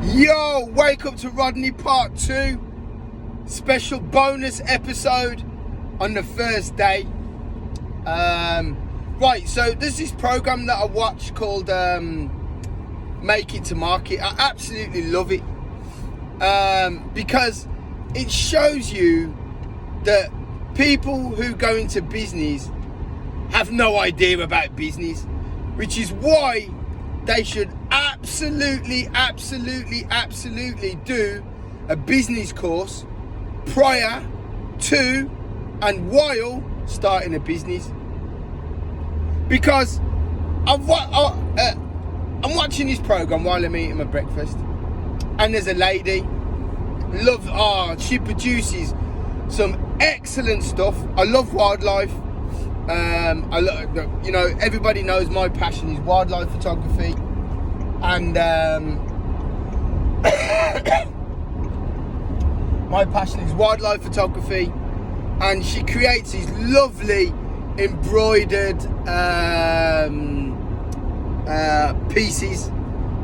Yo, wake up to Rodney part 2. Special bonus episode on the first day. Right, so there's this program that I watch called Make It to Market. I absolutely love it because it shows you that people who go into business have no idea about business, which is why they should absolutely do a business course prior to and while starting a business. Because I'm watching this program while I'm eating my breakfast, and there's a lady, she produces some excellent stuff. I love wildlife. Everybody knows my passion is wildlife photography, and my passion is wildlife photography. And she creates these lovely embroidered pieces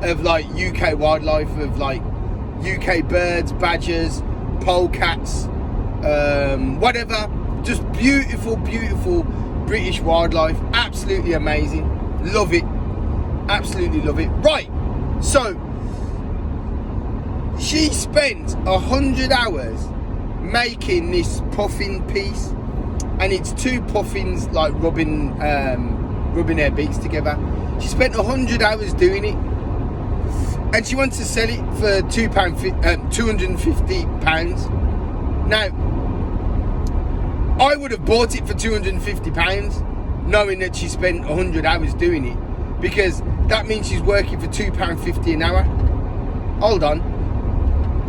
of like UK wildlife, of like UK birds, badgers, polecats, whatever. Just beautiful British wildlife. Absolutely amazing. Love it. Absolutely love it. Right, so she spent 100 hours making this puffin piece, and it's two puffins like rubbing their beaks together. She spent 100 hours doing it, and she wants to sell it for £250. Now, I would have bought it for £250, knowing that she spent 100 hours doing it, because that means she's working for £2.50 an hour. Hold on.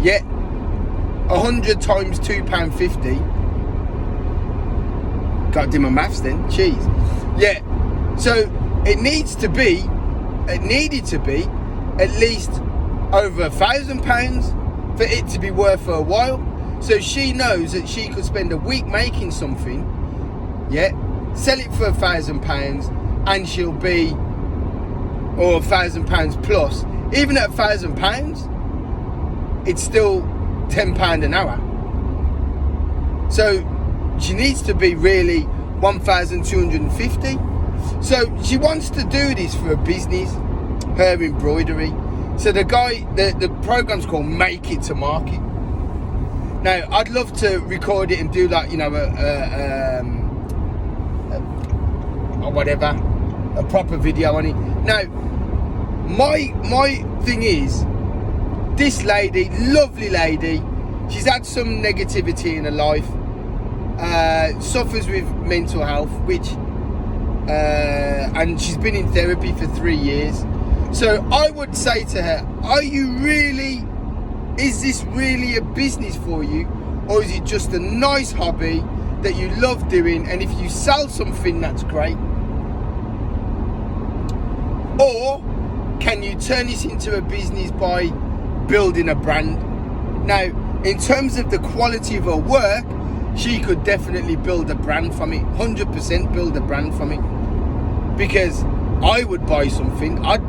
Yeah, 100 times £2.50. Got to do my maths then. Jeez. Yeah. So it needed to be at least over £1,000 for it to be worth for a while. So she knows that she could spend a week making something, yeah, sell it for £1,000, and she'll be, or £1,000 plus. Even at £1,000, it's still £10 an hour. So she needs to be really 1,250. So she wants to do this for a business, her embroidery. So the program's called Make It to Market. Now, I'd love to record it and do like, a proper video on it. Now, my thing is, this lady, lovely lady, she's had some negativity in her life, suffers with mental health, and she's been in therapy for 3 years. So I would say to her, is this really a business for you, or is it just a nice hobby that you love doing, and if you sell something, that's great? Or can you turn this into a business by building a brand? Now, in terms of the quality of her work, she could definitely build a brand from it, 100% build a brand from it, because I would buy something, I'd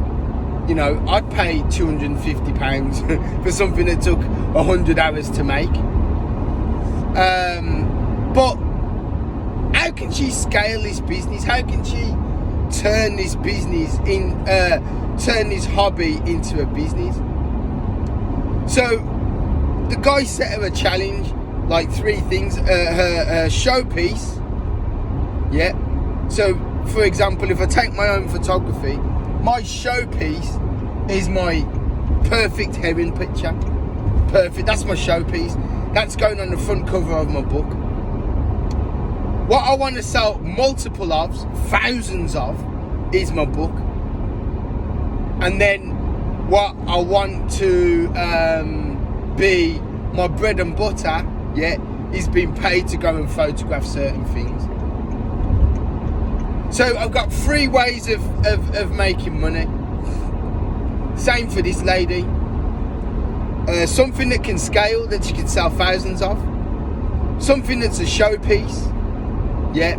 pay £250 for something that took 100 hours to make. But how can she scale this business? How can she turn this hobby into a business? So the guy set her a challenge, like 3 things. Her showpiece. Yeah. So for example, if I take my own photography, my showpiece is my perfect heron picture. Perfect. That's my showpiece. That's going on the front cover of my book. What I want to sell multiple of, thousands of, is my book. And then what I want to be my bread and butter, yeah, is being paid to go and photograph certain things. So I've got 3 ways of making money. Same for this lady. Something that can scale, that she can sell thousands of. Something that's a showpiece, yeah,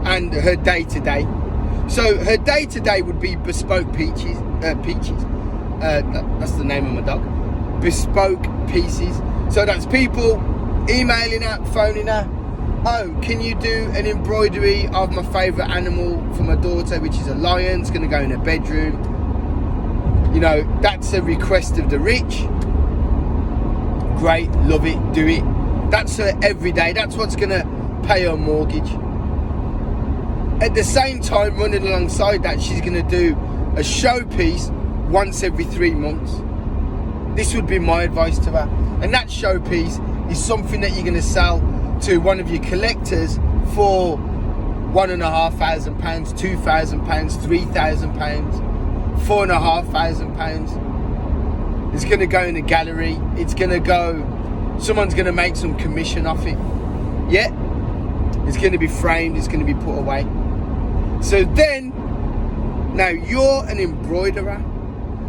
and her day-to-day. So her day-to-day would be bespoke peaches. That's the name of my dog. bespoke pieces. So that's people emailing her, phoning her, oh, can you do an embroidery of my favourite animal for my daughter, which is a lion, it's going to go in her bedroom. You know, that's a request of the rich. Great, love it, do it. That's her every day. That's what's going to pay her mortgage. At the same time, running alongside that, she's going to do a showpiece once every 3 months. This would be my advice to her. And that showpiece is something that you're going to sell to one of your collectors for £1,500, £2,000, £3,000, £4,500. It's going to go in a gallery. It's going to go, someone's going to make some commission off it. Yeah, it's going to be framed. It's going to be put away. So then, now you're an embroiderer.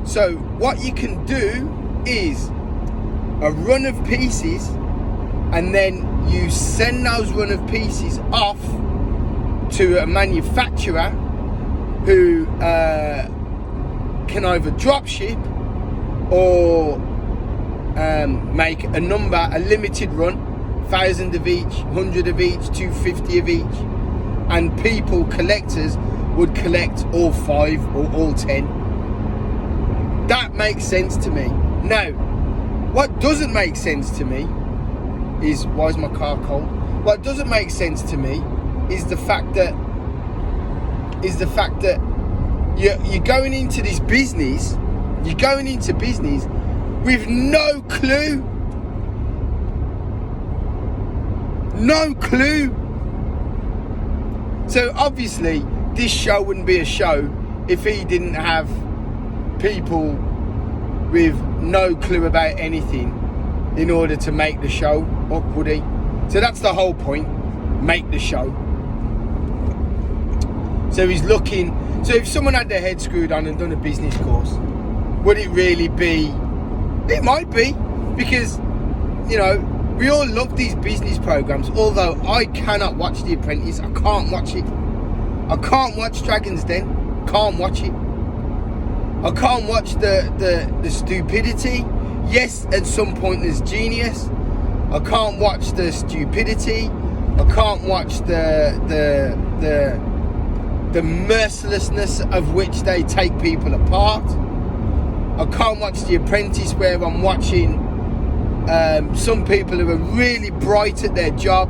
So what you can do is a run of pieces, and then you send those run of pieces off to a manufacturer who can either drop ship or make a number, a limited run, 1,000 of each, 100 of each, 250 of each, and people, collectors, would collect all 5 or all 10. That makes sense to me. Now, what doesn't make sense to me is, why is my car cold? What doesn't make sense to me is the fact that you're going into this business, you're going into business with no clue. No clue. So obviously this show wouldn't be a show if he didn't have people with no clue about anything in order to make the show up, would he? So that's the whole point. Make the show. So he's looking. So if someone had their head screwed on and done a business course, would it really be? It might be, because, you know, we all love these business programs. Although I cannot watch The Apprentice. I can't watch it. I can't watch Dragon's Den. Can't watch it. I can't watch the stupidity. Yes, at some point there's genius. I can't watch the stupidity. I can't watch the mercilessness of which they take people apart. I can't watch The Apprentice, where I'm watching some people who are really bright at their job,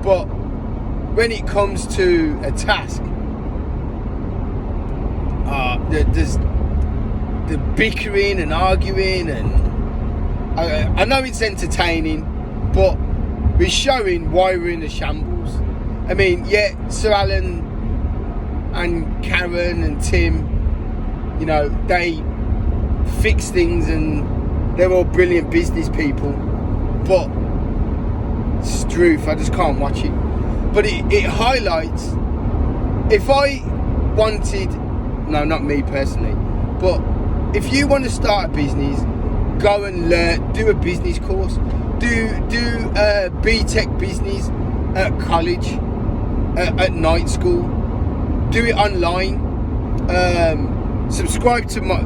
but when it comes to a task, there's the bickering and arguing, and I know it's entertaining, but we're showing why we're in a shambles. I mean, yeah, Sir Alan and Karen and Tim, you know, they fix things and they're all brilliant business people, but Struth, I just can't watch it. But it highlights, if I wanted, no, not me personally, but if you want to start a business, go and learn, do a business course, do BTEC business at college, at night school, do it online, subscribe to my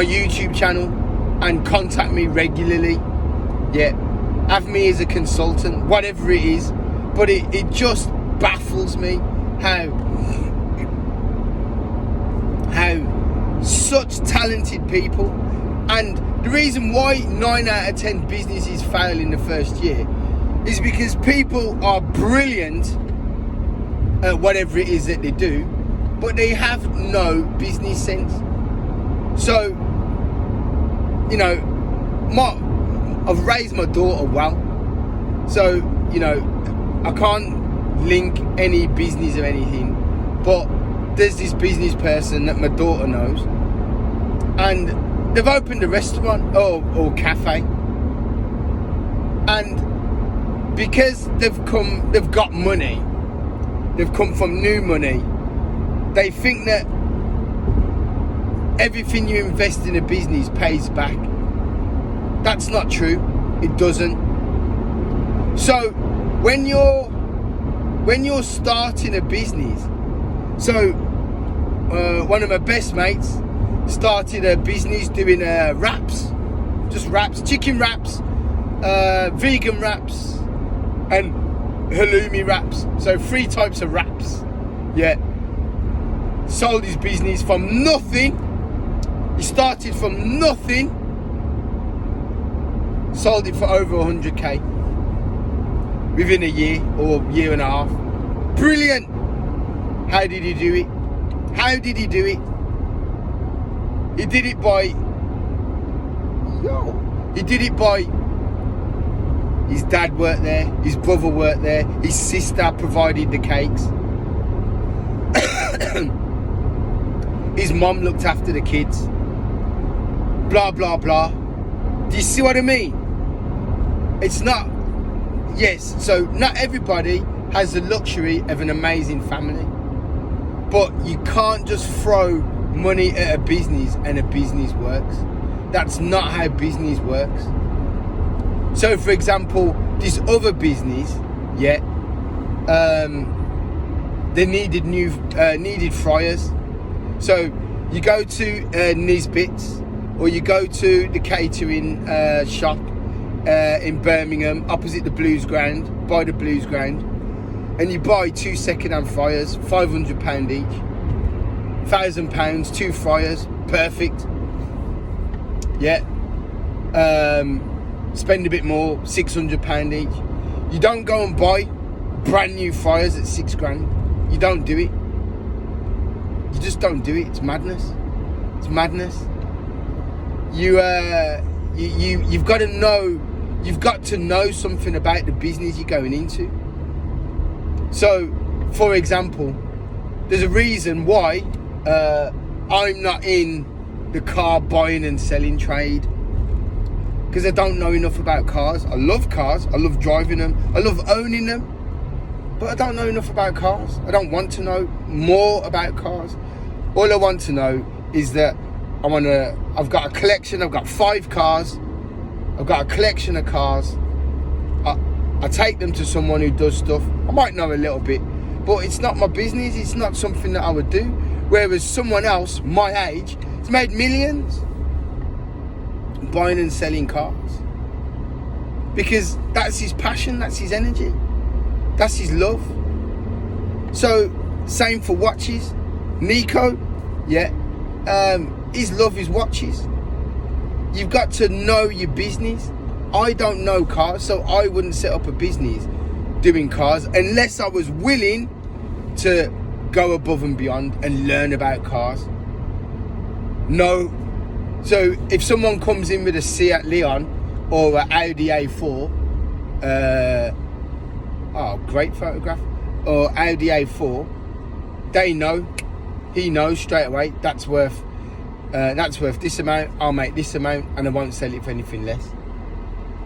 YouTube channel and contact me regularly. Yeah, have me as a consultant, whatever it is. But it just baffles me how such talented people, and the reason why 9 out of 10 businesses fail in the first year is because people are brilliant at whatever it is that they do, but they have no business sense. So, you know, I've raised my daughter well, so, you know, I can't link any business or anything, but there's this business person that my daughter knows, and they've opened a restaurant or cafe, and because they've got money, they've come from new money, they think that everything you invest in a business pays back. That's not true. It doesn't. So when you're starting a business, so one of my best mates started a business doing wraps, just wraps, chicken wraps, vegan wraps, and halloumi wraps. So 3 types of wraps. Yeah. Sold his business from nothing. He started from nothing. Sold it for over 100k within a year or year and a half. Brilliant. How did he do it? How did he do it? He did it by his dad worked there, his brother worked there, his sister provided the cakes. His mom looked after the kids. Blah blah blah. Do you see what I mean? It's not, yes, so not everybody has the luxury of an amazing family, but you can't just throw money at a business and a business works. That's not how business works. So for example, this other business, yeah, they needed fryers. So you go to Nisbets, or you go to the catering shop in Birmingham, opposite the Blues Ground, by the Blues Ground, and you buy 2 second-hand fryers, £500 each, £1,000, 2 fryers, perfect. Yeah. Spend a bit more, £600 each. You don't go and buy brand new fryers at £6,000. You don't do it. You just don't do it. It's madness. It's madness. You've got to know. You've got to know something about the business you're going into. So, for example, there's a reason why I'm not in the car buying and selling trade, because I don't know enough about cars. I love cars. I love driving them. I love owning them. But I don't know enough about cars. I don't want to know more about cars. All I want to know is that I've got a collection. I've got 5 cars. I've got a collection of cars. I take them to someone who does stuff. I might know a little bit, but it's not my business. It's not something that I would do. Whereas someone else, my age, has made millions buying and selling cars, because that's his passion, that's his energy, that's his love. So same for watches. Nico, yeah, his love is watches. You've got to know your business. I don't know cars, so I wouldn't set up a business doing cars unless I was willing to go above and beyond and learn about cars. No. So if someone comes in with a Seat Leon or an Audi A4, great photograph, or Audi A4, he knows straight away that's worth this amount. I'll make this amount, and I won't sell it for anything less.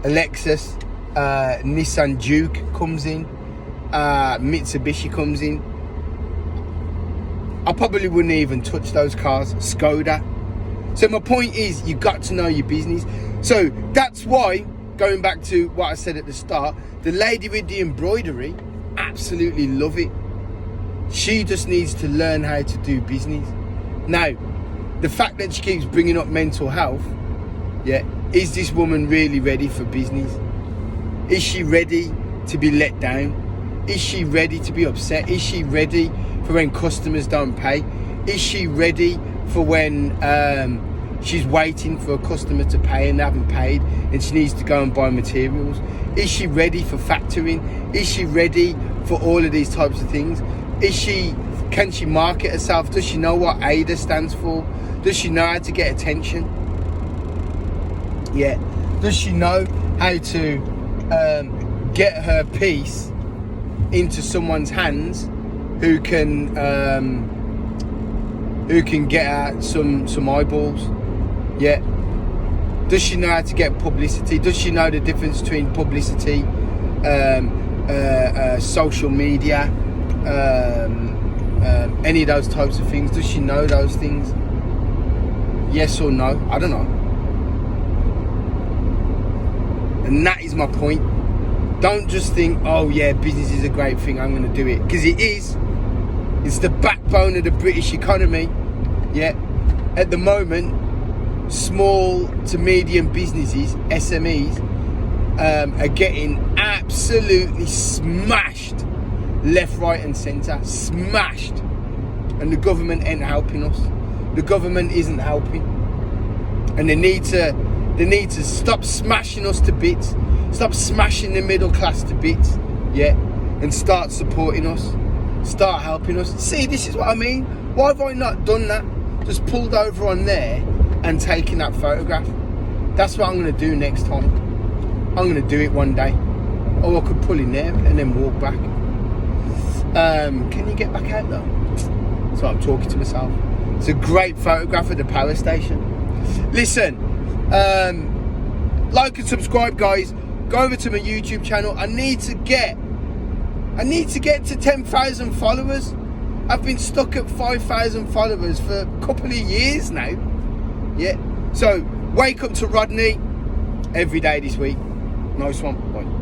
A Lexus, Nissan Juke comes in, Mitsubishi comes in. I probably wouldn't even touch those cars. Skoda. So my point is, you've got to know your business. So that's why, going back to what I said at the start, the lady with the embroidery, absolutely love it. She just needs to learn how to do business. Now, the fact that she keeps bringing up mental health, yeah, is this woman really ready for business? Is she ready to be let down? Is she ready to be upset? Is she ready for when customers don't pay? Is she ready for when she's waiting for a customer to pay and they haven't paid and she needs to go and buy materials? Is she ready for factoring? Is she ready for all of these types of things? Can she market herself? Does she know what AIDA stands for? Does she know how to get attention? Yeah. Does she know how to get her piece into someone's hands who can get her some eyeballs? Yeah. Does she know how to get publicity? Does she know the difference between publicity, social media, any of those types of things? Does she know those things? Yes or no? I don't know. And that is my point. Don't just think, oh yeah, business is a great thing, I'm going to do it. Because it is. It's the backbone of the British economy. Yeah, at the moment, small to medium businesses, SMEs, are getting absolutely smashed, left, right, and centre, smashed, and the government ain't helping us. The government isn't helping, and they need to stop smashing us to bits, stop smashing the middle class to bits, yeah, and start supporting us, start helping us. See, this is what I mean. Why have I not done that? Just pulled over on there and taken that photograph. That's what I'm going to do next time. I'm going to do it one day. Or I could pull in there and then walk back. Can you get back out though? So I'm talking to myself. It's a great photograph of the power station. Listen, like and subscribe, guys. Go over to my YouTube channel. I need to get to 10,000 followers. I've been stuck at 5,000 followers for a couple of years now. Yeah. So wake up to Rodney every day this week. Nice one. Bye.